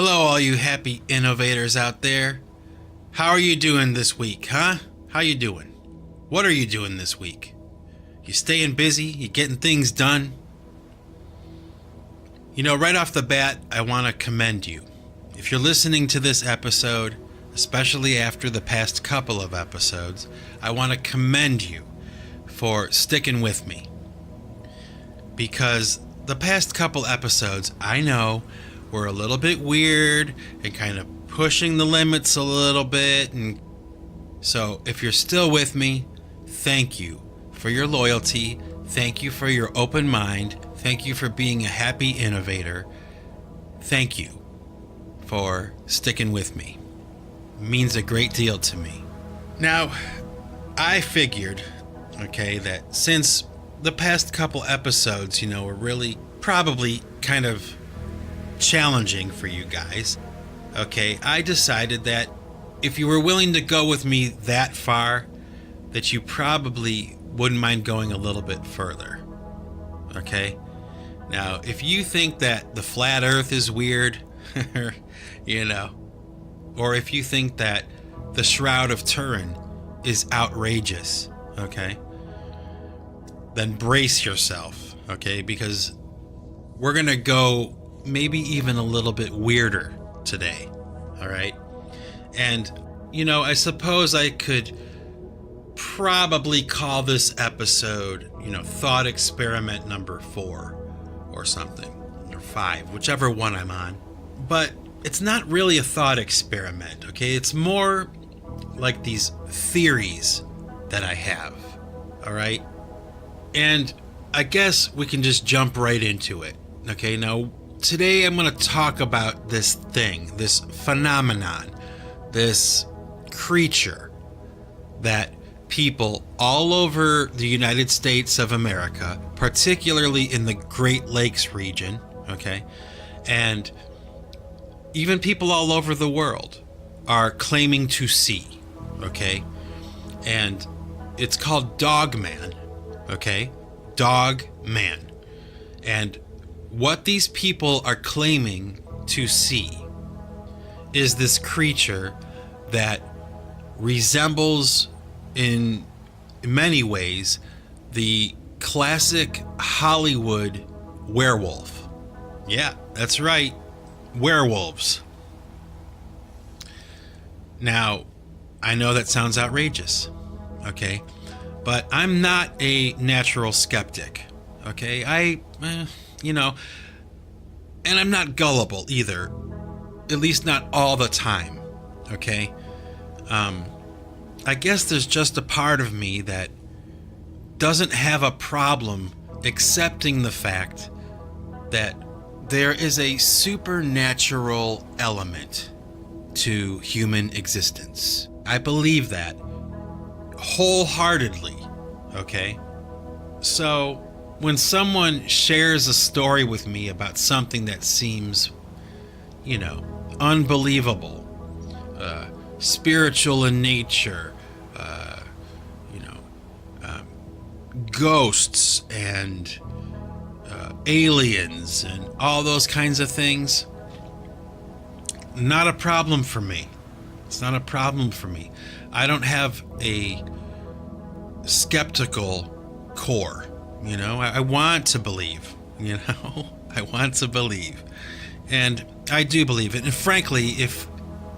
Hello, all you happy innovators out there. How are you doing this week, huh? How you doing? What are you doing this week? You staying busy? You getting things done? You know, right off the bat, I want to commend you. If you're listening to this episode, especially after the past couple of episodes, I want to commend you for sticking with me. Because the past couple episodes, I know, were a little bit weird and kind of pushing the limits a little bit. And so if you're still with me, thank you for your loyalty. Thank you for your open mind. Thank you for being a happy innovator. Thank you for sticking with me. It means a great deal to me. Now, I figured, that since the past couple episodes, were really probably kind of challenging for you guys, I decided that if you were willing to go with me that far, that you probably wouldn't mind going a little bit further. Now, if you think that the flat earth is weird, or if you think that the Shroud of Turin is outrageous, then brace yourself, because we're going to go maybe even a little bit weirder today, all right? And, I suppose I could probably call this episode, thought experiment number 4 or something, or 5, whichever one I'm on. But it's not really a thought experiment, It's more like these theories that I have, all right? And I guess we can just jump right into it, Now, today I'm going to talk about this thing, this phenomenon, this creature that people all over the United States of America, particularly in the Great Lakes region, and even people all over the world are claiming to see, and it's called Dogman, Dogman. And what these people are claiming to see is this creature that resembles in many ways the classic Hollywood werewolf. Yeah, that's right. Werewolves. Now, I know that sounds outrageous, but I'm not a natural skeptic, and I'm not gullible either, at least not all the time, I guess there's just a part of me that doesn't have a problem accepting the fact that there is a supernatural element to human existence. I believe that wholeheartedly, So when someone shares a story with me about something that seems, unbelievable, spiritual in nature, ghosts and aliens and all those kinds of things, not a problem for me. It's not a problem for me. I don't have a skeptical core, I want to believe, I want to believe, and I do believe it. And frankly,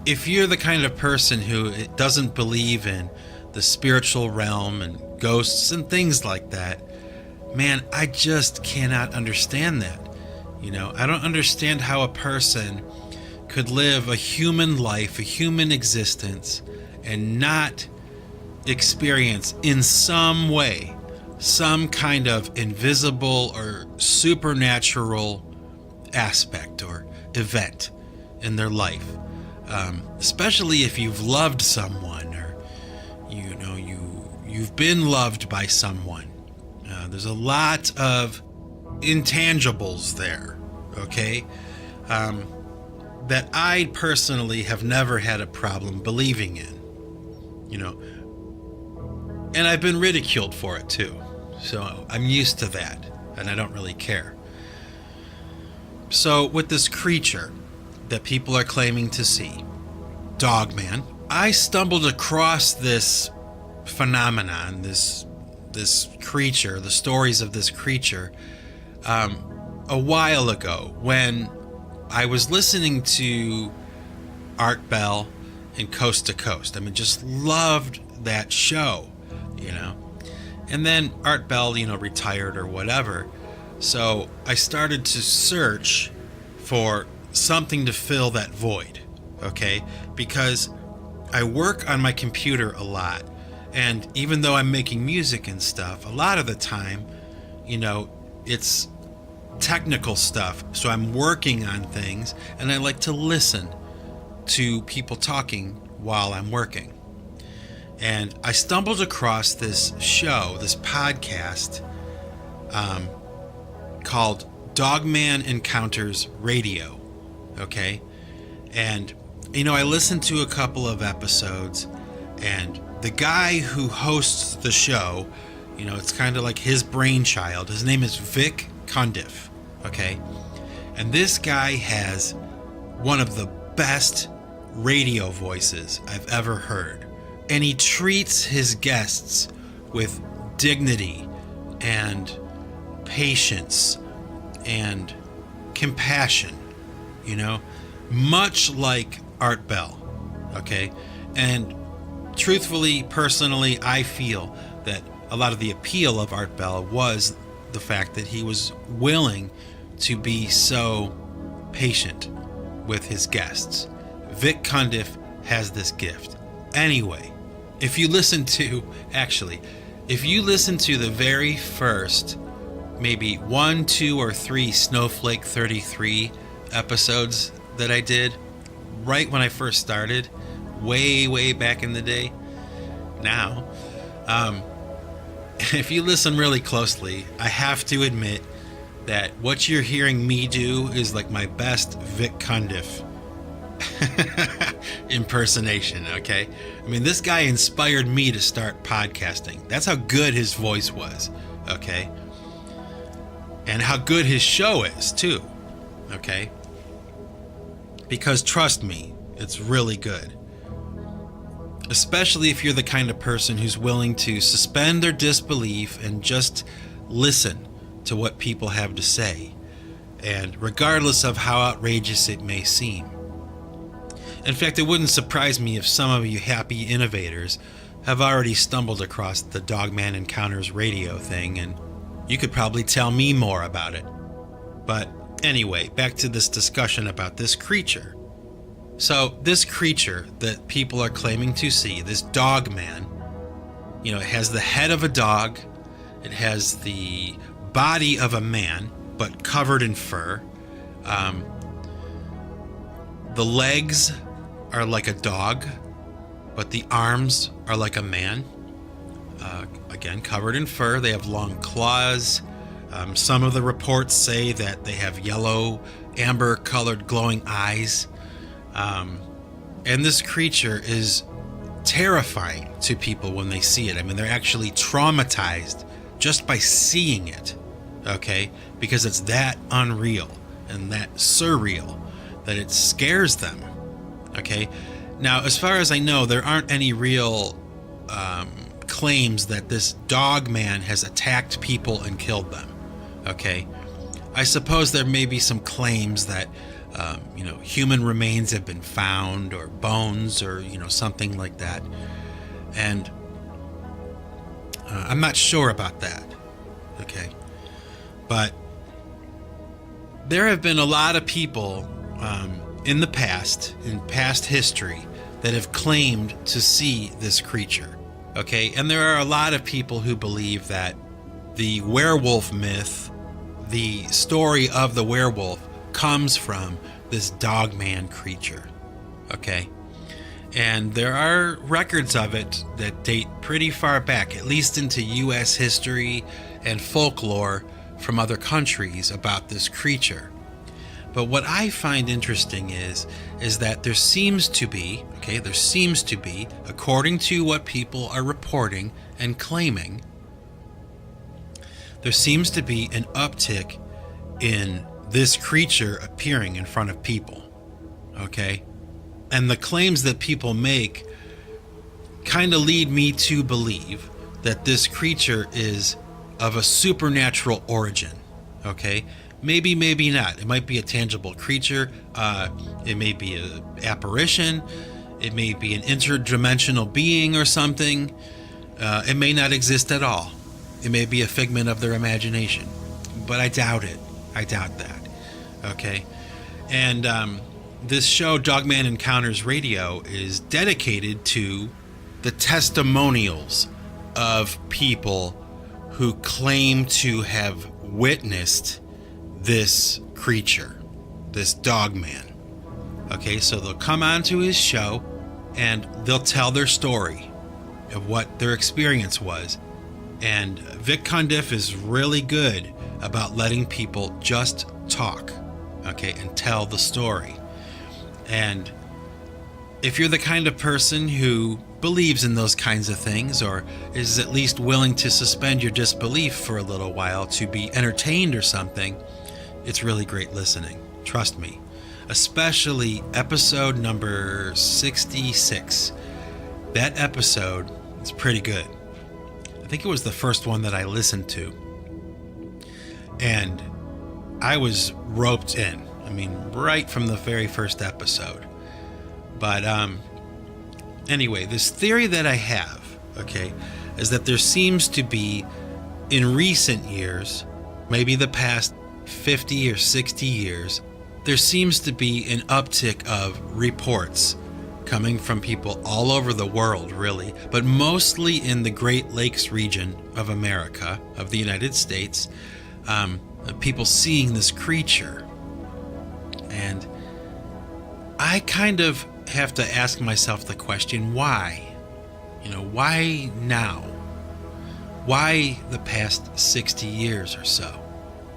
if you're the kind of person who doesn't believe in the spiritual realm and ghosts and things like that, man, I just cannot understand that. I don't understand how a person could live a human life, a human existence, and not experience in some way some kind of invisible or supernatural aspect or event in their life, especially if you've loved someone or you've been loved by someone. There's a lot of intangibles there, that I personally have never had a problem believing in, and I've been ridiculed for it too. So I'm used to that, and I don't really care. So with this creature that people are claiming to see, Dogman. I stumbled across this phenomenon, this creature, the stories of this creature, a while ago when I was listening to Art Bell and Coast to Coast. I mean, just loved that show, And then Art Bell, retired or whatever. So I started to search for something to fill that void, okay? Because I work on my computer a lot. And even though I'm making music and stuff, a lot of the time, it's technical stuff. So I'm working on things, and I like to listen to people talking while I'm working. And I stumbled across this show, this podcast, called Dogman Encounters Radio, okay? And, I listened to a couple of episodes, and the guy who hosts the show, it's kind of like his brainchild. His name is Vic Cundiff, okay? And this guy has one of the best radio voices I've ever heard. And he treats his guests with dignity and patience and compassion, much like Art Bell, okay? And truthfully, personally, I feel that a lot of the appeal of Art Bell was the fact that he was willing to be so patient with his guests. Vic Cundiff has this gift. Anyway, if you listen to the very first maybe 1, 2, or 3 Snowflake 33 episodes that I did right when I first started, way back in the day. Now, if you listen really closely, I have to admit that what you're hearing me do is like my best Vic Cundiff impersonation, okay? I mean, this guy inspired me to start podcasting. That's how good his voice was, okay? And how good his show is, too, okay? Because trust me, it's really good. Especially if you're the kind of person who's willing to suspend their disbelief and just listen to what people have to say, and regardless of how outrageous it may seem. In fact, it wouldn't surprise me if some of you happy innovators have already stumbled across the Dogman Encounters radio thing, and you could probably tell me more about it. But anyway, back to this discussion about this creature. So this creature that people are claiming to see, this Dogman, it has the head of a dog, it has the body of a man, but covered in fur. The legs are like a dog, but the arms are like a man. Again, covered in fur. They have long claws. Some of the reports say that they have yellow, amber-colored glowing eyes. And this creature is terrifying to people when they see it. I mean, they're actually traumatized just by seeing it, okay? Because it's that unreal and that surreal that it scares them, okay? Now, as far as I know, there aren't any real claims that this Dogman has attacked people and killed them, okay? I suppose there may be some claims that human remains have been found, or bones, or something like that, and I'm not sure about that, okay? But there have been a lot of people in past history, that have claimed to see this creature, okay? And there are a lot of people who believe that the werewolf myth, the story of the werewolf, comes from this Dogman creature, okay? And there are records of it that date pretty far back, at least into U.S. history and folklore from other countries about this creature. But what I find interesting is that there seems to be, according to what people are reporting and claiming, there seems to be an uptick in this creature appearing in front of people, Okay? And the claims that people make kind of lead me to believe that this creature is of a supernatural origin. Okay? Maybe, maybe not. It might be a tangible creature. It may be an apparition. It may be an interdimensional being or something. It may not exist at all. It may be a figment of their imagination. But I doubt it. I doubt that. Okay? And this show, Dogman Encounters Radio, is dedicated to the testimonials of people who claim to have witnessed this creature, this Dogman. Okay, so they'll come onto his show and they'll tell their story of what their experience was. And Vic Cundiff is really good about letting people just talk, okay, and tell the story. And if you're the kind of person who believes in those kinds of things, or is at least willing to suspend your disbelief for a little while to be entertained or something, it's really great listening. Trust me. Especially episode number 66. That episode is pretty good. I think it was the first one that I listened to. And I was roped in. I mean, right from the very first episode. But anyway, this theory that I have, okay, is that there seems to be, in recent years, maybe the past 50 or 60 years, there seems to be an uptick of reports coming from people all over the world, really, but mostly in the Great Lakes region of America, of the United States, people seeing this creature. And I kind of have to ask myself the question, why? Why now? Why the past 60 years or so?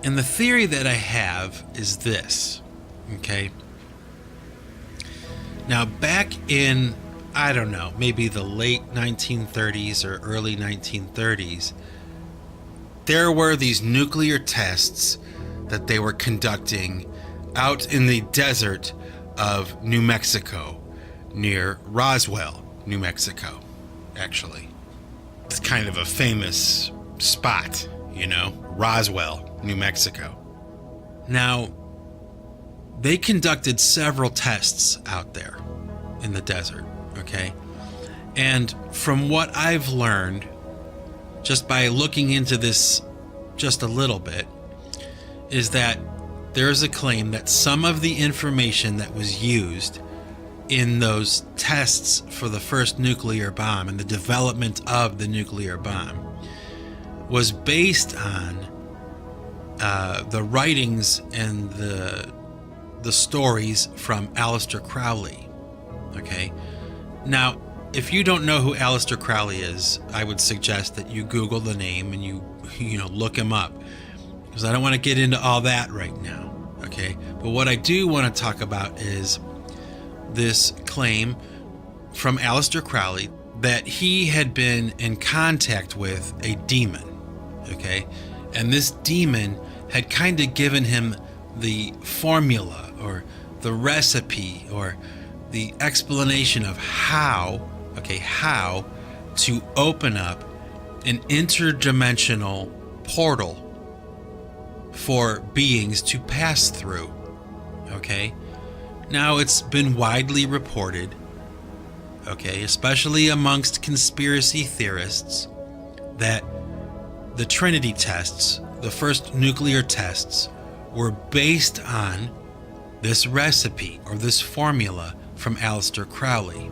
And the theory that I have is this, okay? Now, back in, I don't know, maybe the late 1930s or early 1930s, there were these nuclear tests that they were conducting out in the desert of New Mexico, near Roswell, New Mexico, actually. It's kind of a famous spot, Roswell, New Mexico. Now, they conducted several tests out there in the desert, okay? And from what I've learned, just by looking into this just a little bit, is that there is a claim that some of the information that was used in those tests for the first nuclear bomb and the development of the nuclear bomb was based on the writings and the stories from Aleister Crowley. Okay? Now, if you don't know who Aleister Crowley is, I would suggest that you Google the name and you look him up, because I don't want to get into all that right now. Okay? But what I do want to talk about is this claim from Aleister Crowley that he had been in contact with a demon. Okay? And this demon had kind of given him the formula or the recipe or the explanation of how to open up an interdimensional portal for beings to pass through. Okay? Now, it's been widely reported, okay, especially amongst conspiracy theorists, that the Trinity tests, the first nuclear tests, were based on this recipe or this formula from Aleister Crowley.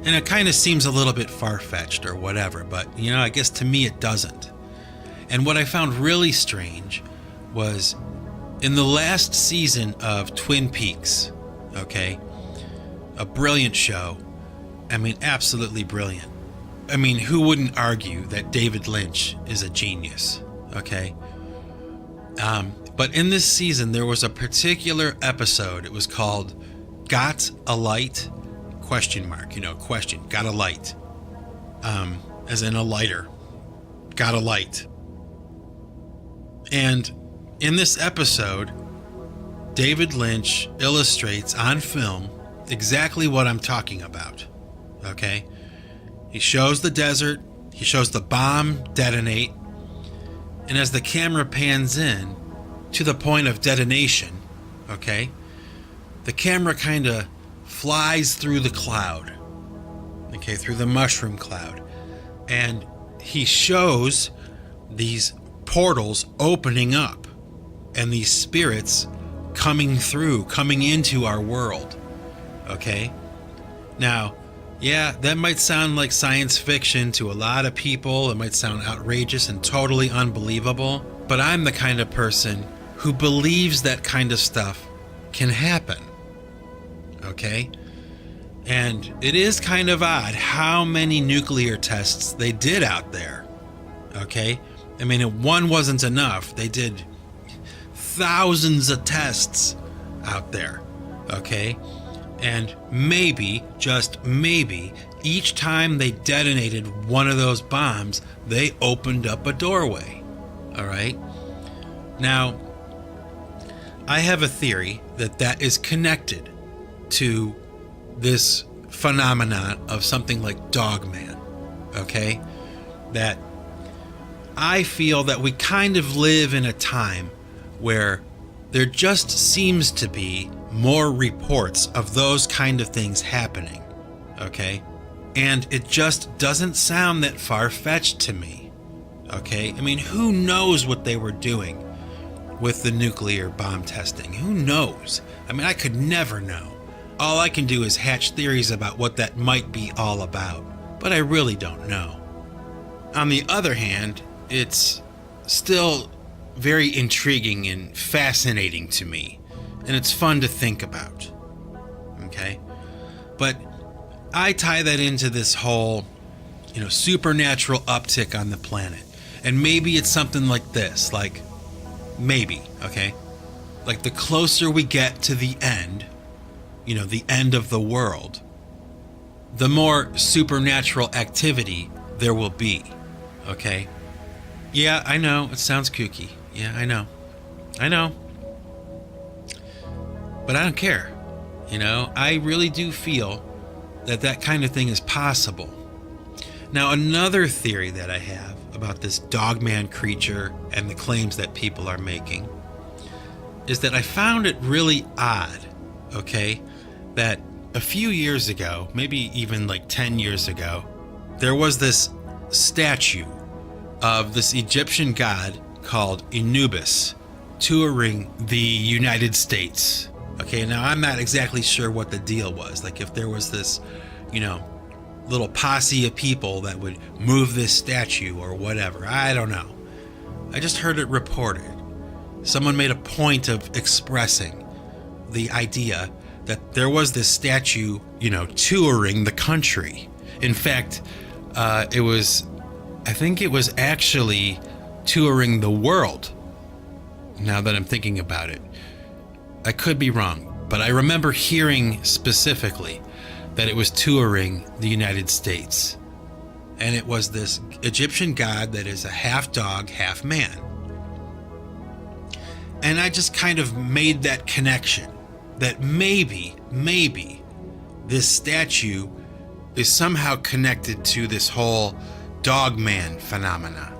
And it kind of seems a little bit far-fetched or whatever, but, I guess to me it doesn't. And what I found really strange was in the last season of Twin Peaks, okay, a brilliant show. I mean, absolutely brilliant. I mean, who wouldn't argue that David Lynch is a genius, okay? But in this season, there was a particular episode. It was called Got a Light? Question, got a light. As in a lighter. Got a light. And in this episode, David Lynch illustrates on film exactly what I'm talking about. Okay? He shows the desert, he shows the bomb detonate, and as the camera pans in to the point of detonation, okay, the camera kind of flies through the cloud, okay, through the mushroom cloud, and he shows these portals opening up and these spirits coming through, coming into our world, okay? Now, yeah, that might sound like science fiction to a lot of people. It might sound outrageous and totally unbelievable, but I'm the kind of person who believes that kind of stuff can happen, okay? And it is kind of odd how many nuclear tests they did out there, okay? I mean, one wasn't enough. They did thousands of tests out there, okay? And maybe, just maybe, each time they detonated one of those bombs, they opened up a doorway, all right? Now, I have a theory that is connected to this phenomenon of something like Dogman, okay? That I feel that we kind of live in a time where there just seems to be more reports of those kind of things happening, okay? And it just doesn't sound that far-fetched to me, okay? I mean, who knows what they were doing with the nuclear bomb testing? Who knows? I mean, I could never know. All I can do is hatch theories about what that might be all about, but I really don't know. On the other hand, it's still very intriguing and fascinating to me, and it's fun to think about, okay? But I tie that into this whole, supernatural uptick on the planet, and maybe it's something like this, like, maybe, okay? Like, the closer we get to the end, the end of the world, the more supernatural activity there will be, okay? Yeah, I know, it sounds kooky. Yeah, I know. But I don't care. I really do feel that kind of thing is possible. Now, another theory that I have about this Dogman creature and the claims that people are making is that I found it really odd, okay, that a few years ago, maybe even like 10 years ago, there was this statue of this Egyptian god called Anubis touring the United States. Okay, now I'm not exactly sure what the deal was. Like if there was this, little posse of people that would move this statue or whatever. I don't know. I just heard it reported. Someone made a point of expressing the idea that there was this statue, touring the country. In fact, I think it was actually touring the world, now that I'm thinking about it. I could be wrong, but I remember hearing specifically that it was touring the United States. And it was this Egyptian god that is a half dog, half man. And I just kind of made that connection that maybe this statue is somehow connected to this whole Dogman phenomena.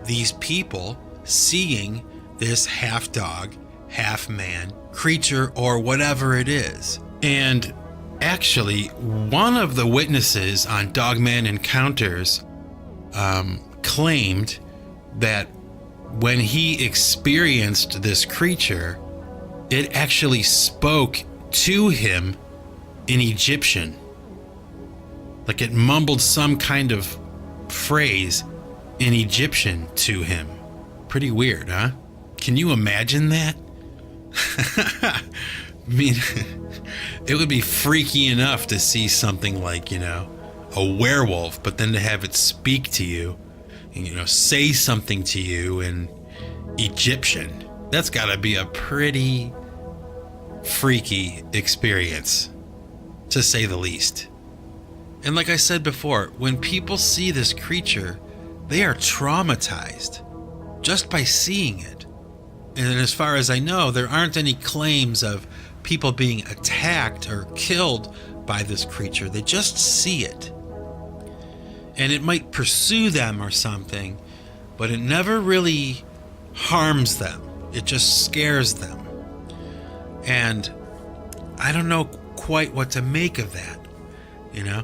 These people seeing this half dog, half man creature or whatever it is. And actually, one of the witnesses on Dogman Encounters claimed that when he experienced this creature, it actually spoke to him in Egyptian. Like it mumbled some kind of phrase in Egyptian to him. Pretty weird, huh? Can you imagine that? I mean, it would be freaky enough to see something like, a werewolf, but then to have it speak to you and, say something to you in Egyptian. That's got to be a pretty freaky experience, to say the least. And like I said before, when people see this creature, they are traumatized just by seeing it. And as far as I know, there aren't any claims of people being attacked or killed by this creature. They just see it. And it might pursue them or something, but it never really harms them. It just scares them. And I don't know quite what to make of that, you know?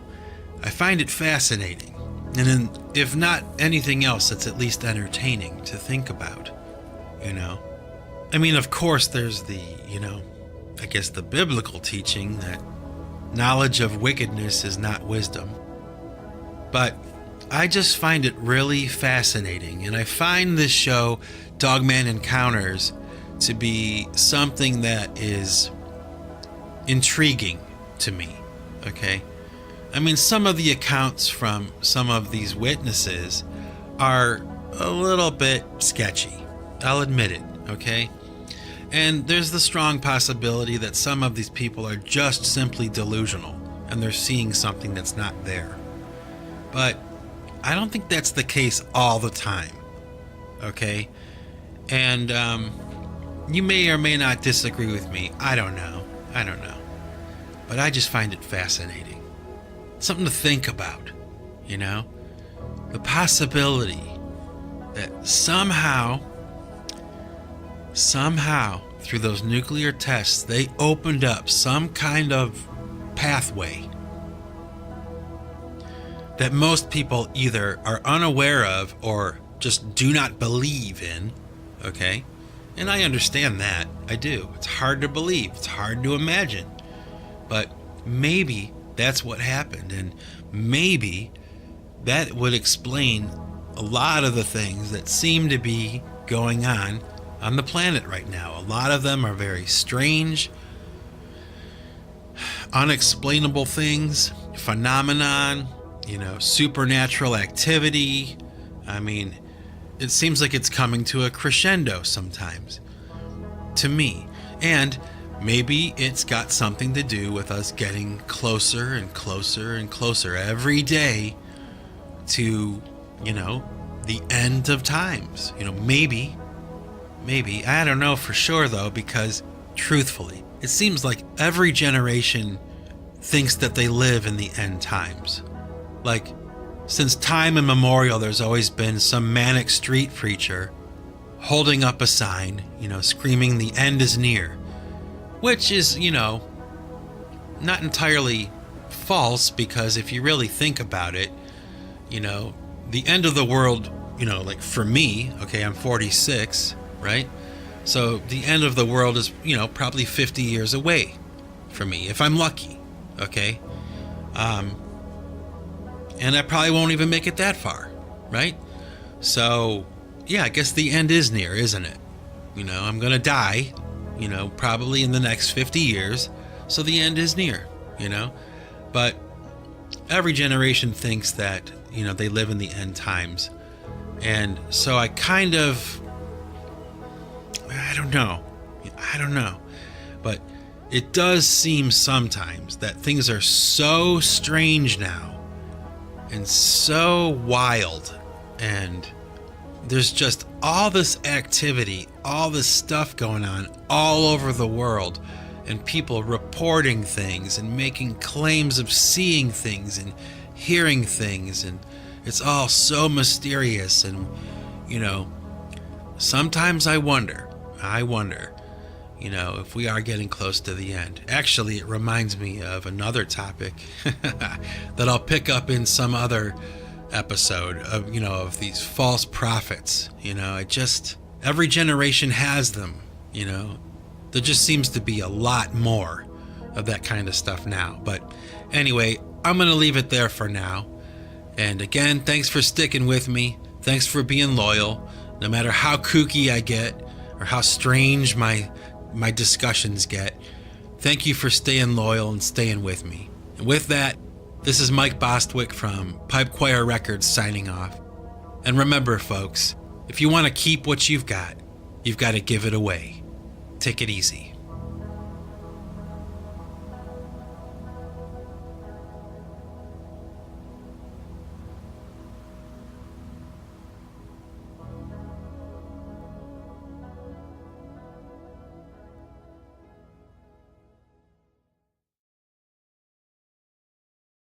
I find it fascinating. And if not anything else, it's at least entertaining to think about, you know? I mean, of course, there's the, I guess the biblical teaching that knowledge of wickedness is not wisdom. But I just find it really fascinating. And I find this show, Dogman Encounters, to be something that is intriguing to me, okay? I mean, some of the accounts from some of these witnesses are a little bit sketchy. I'll admit it, okay? And there's the strong possibility that some of these people are just simply delusional and they're seeing something that's not there. But I don't think that's the case all the time, okay? And you may or may not disagree with me. I don't know. But I just find it fascinating. Something to think about, you know? The possibility that somehow, through those nuclear tests, they opened up some kind of pathway that most people either are unaware of or just do not believe in, okay? And I understand that. I do. It's hard to believe. It's hard to imagine. But maybe that's what happened. And maybe that would explain a lot of the things that seem to be going on the planet right now. A lot of them are very strange, unexplainable things, phenomenon, supernatural activity. I mean, it seems like it's coming to a crescendo sometimes, to me. And maybe it's got something to do with us getting closer and closer and closer every day to, the end of times. Maybe, I don't know for sure though, because truthfully, it seems like every generation thinks that they live in the end times. Like, since time immemorial, there's always been some manic street preacher holding up a sign, screaming the end is near, which is, not entirely false, because if you really think about it, the end of the world, like for me, okay, I'm 46, right? So the end of the world is, probably 50 years away for me, if I'm lucky, okay? And I probably won't even make it that far, right? So, yeah, I guess the end is near, isn't it? I'm going to die, probably in the next 50 years. So the end is near, But every generation thinks that, they live in the end times. And so I kind of, I don't know. But it does seem sometimes that things are so strange now and so wild, and there's just all this activity, all this stuff going on all over the world, and people reporting things and making claims of seeing things and hearing things, and it's all so mysterious. And sometimes I wonder, if we are getting close to the end. Actually, it reminds me of another topic that I'll pick up in some other episode of these false prophets. Every generation has them, there just seems to be a lot more of that kind of stuff now. But anyway, I'm going to leave it there for now. And again, thanks for sticking with me. Thanks for being loyal. No matter how kooky I get or how strange my discussions get, thank you for staying loyal and staying with me. And with that, this is Mike Bostwick from Pipe Choir Records signing off. And remember, folks, if you want to keep what you've got to give it away. Take it easy.